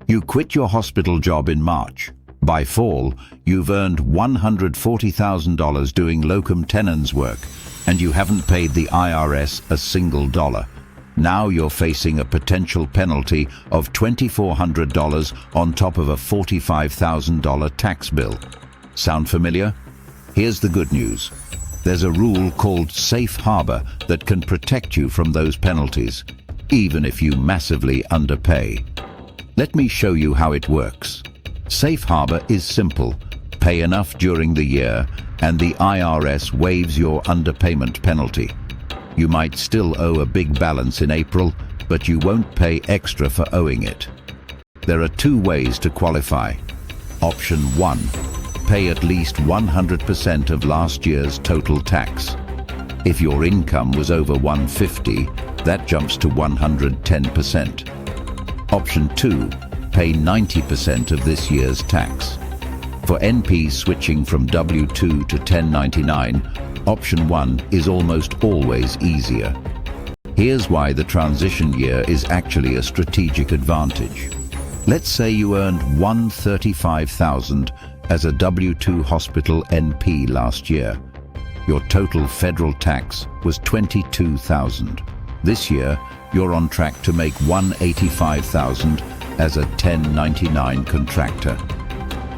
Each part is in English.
You quit your hospital job in March. By fall, you've earned $140,000 doing locum tenens work, and you haven't paid the IRS a single dollar. Now you're facing a potential penalty of $2,400 on top of a $45,000 tax bill. Sound familiar? Here's the good news. There's a rule called safe harbor that can protect you from those penalties, even if you massively underpay. Let me show you how it works. Safe harbor is simple. Pay enough during the year, and the IRS waives your underpayment penalty. You might still owe a big balance in April, but you won't pay extra for owing it. There are two ways to qualify. Option 1. Pay at least 100% of last year's total tax. If your income was over $150,000, that jumps to 110%. Option 2. Pay 90% of this year's tax. For NPs switching from W-2 to 1099, Option 1 is almost always easier. Here's why the transition year is actually a strategic advantage. Let's say you earned $135,000 as a W-2 hospital NP last year. Your total federal tax was $22,000. This year, you're on track to make $185,000 as a 1099 contractor.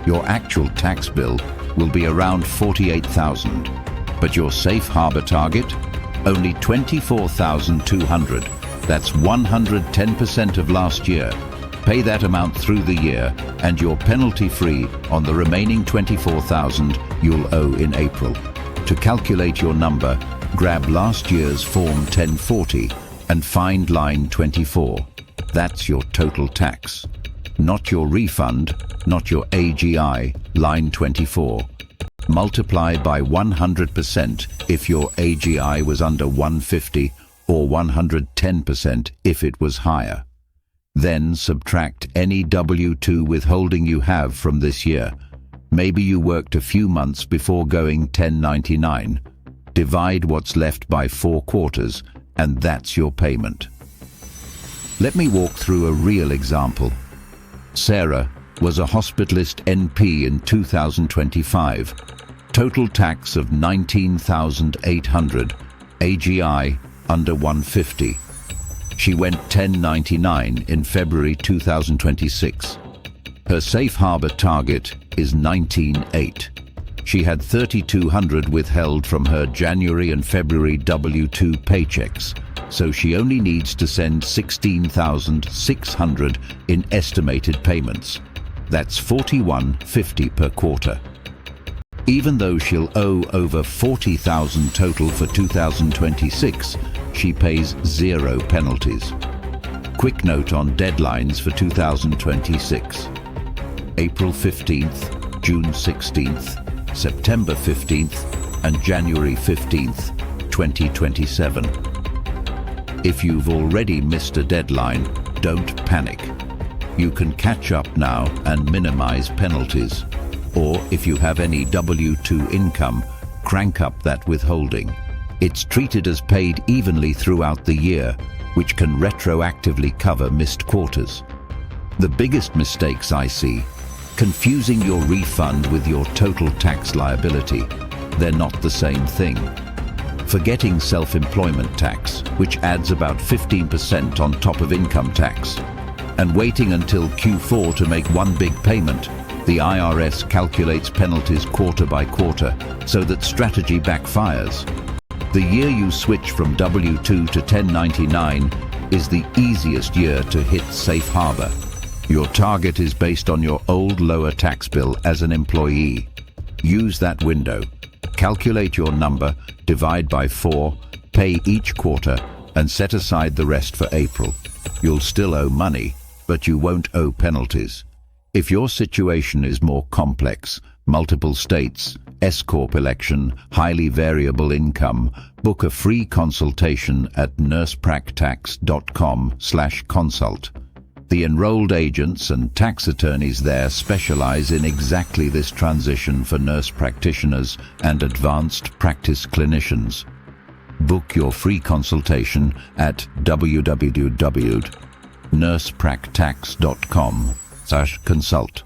Your actual tax bill will be around $48,000, but your safe harbor target? Only $24,200. That's 110% of last year. Pay that amount through the year, and you're penalty-free on the remaining $24,000 you'll owe in April. To calculate your number, grab last year's Form 1040 and find line 24. That's your total tax. Not your refund, not your AGI, line 24. Multiply by 100% if your AGI was under 150 or 110% if it was higher. Then subtract any W-2 withholding you have from this year. Maybe you worked a few months before going 1099. Divide what's left by 4 quarters, and that's your payment. Let me walk through a real example. Sarah was a hospitalist NP in 2025. Total tax of $19,800, AGI under 150. She went 1099 in February 2026. Her safe harbor target is $19,800. She had $3,200 withheld from her January and February W-2 paychecks, so she only needs to send $16,600 in estimated payments. That's $41.50 per quarter. Even though she'll owe over $40,000 total for 2026, she pays 0 penalties. Quick note on deadlines for 2026. April 15th, June 16th, September 15th, and January 15th, 2027. If you've already missed a deadline, don't panic. You can catch up now and minimize penalties. Or if you have any W-2 income, crank up that withholding. It's treated as paid evenly throughout the year, which can retroactively cover missed quarters. The biggest mistakes I see: confusing your refund with your total tax liability. They're not the same thing. Forgetting self-employment tax, which adds about 15% on top of income tax. And waiting until Q4 to make one big payment. The IRS calculates penalties quarter by quarter, so that strategy backfires. The year you switch from W-2 to 1099 is the easiest year to hit safe harbor. Your target is based on your old lower tax bill as an employee. Use that window. Calculate your number, divide by 4, pay each quarter, and set aside the rest for April. You'll still owe money, but you won't owe penalties. If your situation is more complex, multiple states, S-Corp election, highly variable income, book a free consultation at nursepractax.com/consult. The enrolled agents and tax attorneys there specialize in exactly this transition for nurse practitioners and advanced practice clinicians. Book your free consultation at www.nursepractax.com consult.